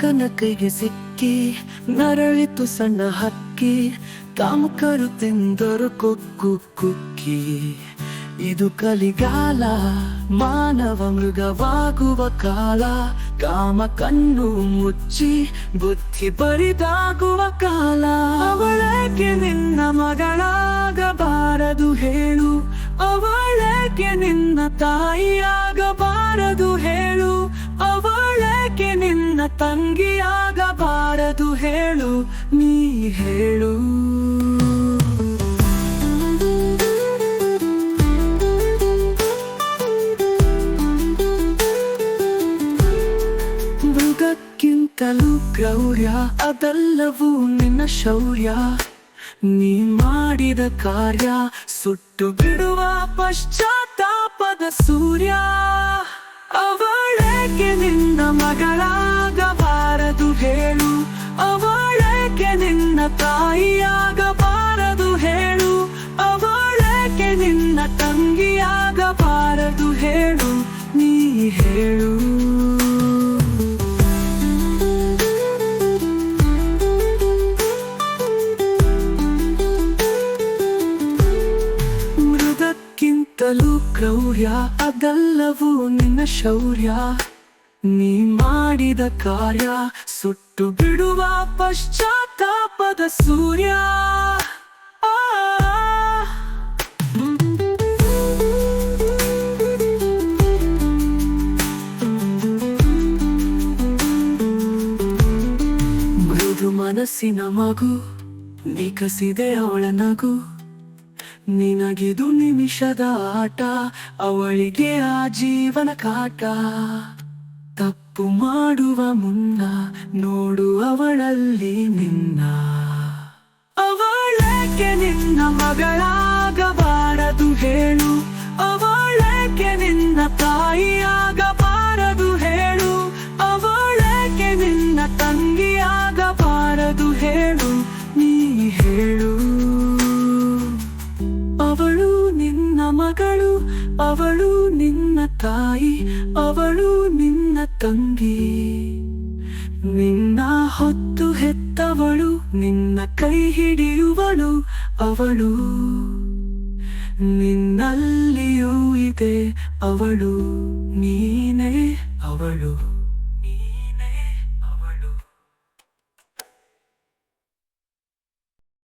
ಕಾಕನ ಕೈಗೆ ಸಿಕ್ಕಿ ನರಳಿತು ಸಣ್ಣ ಹಕ್ಕಿ, ಕಾಮಕರು ತಿಂದರು ಕೊಕ್ಕು ಕುಕ್ಕಿ. ಇದು ಕಲಿಗಾಲ, ಮಾನವ ಮೃಗವಾಗುವ ಕಾಲ. ಕಾಮ ಕಣ್ಣು ಮುಚ್ಚಿ ಬುದ್ಧಿ ಬರಿದಾಗುವ ಕಾಲ. ಅವಳೇಕೆ ನಿನ್ನ ಮಗಳಾಗಬಾರದು ಹೇಳು, ಅವಳೇಕೆ ನಿನ್ನ ತಾಯಿಯಾಗಬಾರದು ಹೇಳು, ಅವಳೇಕೆ ನಿನ್ನ ತಂಗಿಯಾಗಬಾರದು ಹೇಳು, ನೀ ಹೇಳು. ಮೃಗಕ್ಕಿಂತಲೂ ಕ್ರೌರ್ಯ ಅದೆಲ್ಲವೂ ನಿನ್ನ ಶೌರ್ಯ. ನೀ ಮಾಡಿದ ಕಾರ್ಯ ಸುಟ್ಟು ಬಿಡುವ ಪಶ್ಚಾತ್ತಾಪದ ಸೂರ್ಯ. ಅವಳೇಕೆ ನಿನ್ನ ಮಗಳಾಗಬಾರದು ಹೇಳು, ಅವಳೇಕೆ ನಿನ್ನ ತಾಯಿಯಾಗಬಾರದು ಹೇಳು, ಅವಳೇಕೆ ನಿನ್ನ ತಂಗಿಯಾಗಬಾರದು ಹೇಳು, ನೀ ಹೇಳು. ಮೃಗಕ್ಕಿಂತಲೂ ಕ್ರೌರ್ಯ ಅದೆಲ್ಲವೂ ನಿನ್ನ ಶೌರ್ಯ. ನೀ ಮಾಡಿದ ಕಾರ್ಯ ಸುಟ್ಟು ಬಿಡುವ ಪಶ್ಚಾತ್ತಾಪದ ಸೂರ್ಯ. ಮೃದು ಮನಸ್ಸಿನ ಮಗು ನಿಕಸಿದೆ ಅವಳ ನಗು. ನಿನಗಿದು ನಿಮಿಷದ ಆಟ, ಅವಳಿಗೆ ಆ ಜೀವನ ಕಾಟ. ತಪ್ಪು ಮಾಡುವ ಮುನ್ನ ನೋಡು ಅವಳಲ್ಲಿ ನಿನ್ನ. ಅವಳೇಕೆ ನಿನ್ನ ಮಗಳಾಗಬಾರದು ಹೇಳು, ಅವಳೇಕೆ ನಿನ್ನ ತಾಯಿಯಾಗಬಾರದು ಹೇಳು, ಅವಳೇಕೆ ನಿನ್ನ ತಂಗಿಯಾಗಬಾರದು ಹೇಳು, ನೀ ಹೇಳು. ಅವಳು ನಿನ್ನ ಮಗಳು, ಅವಳು ನಿನ್ನ ತಾಯಿ, ಅವಳು ನಿನ್ನ ತಂಗಿ. ನಿನ್ನ ಹೊತ್ತು ಹೆತ್ತವಳು, ನಿನ್ನ ಕೈ ಹಿಡಿಯುವಳು ಅವಳು. ನಿನ್ನಲ್ಲಿಯೂ ಇದೆ ಅವಳು, ನೀನೇ ಅವಳು.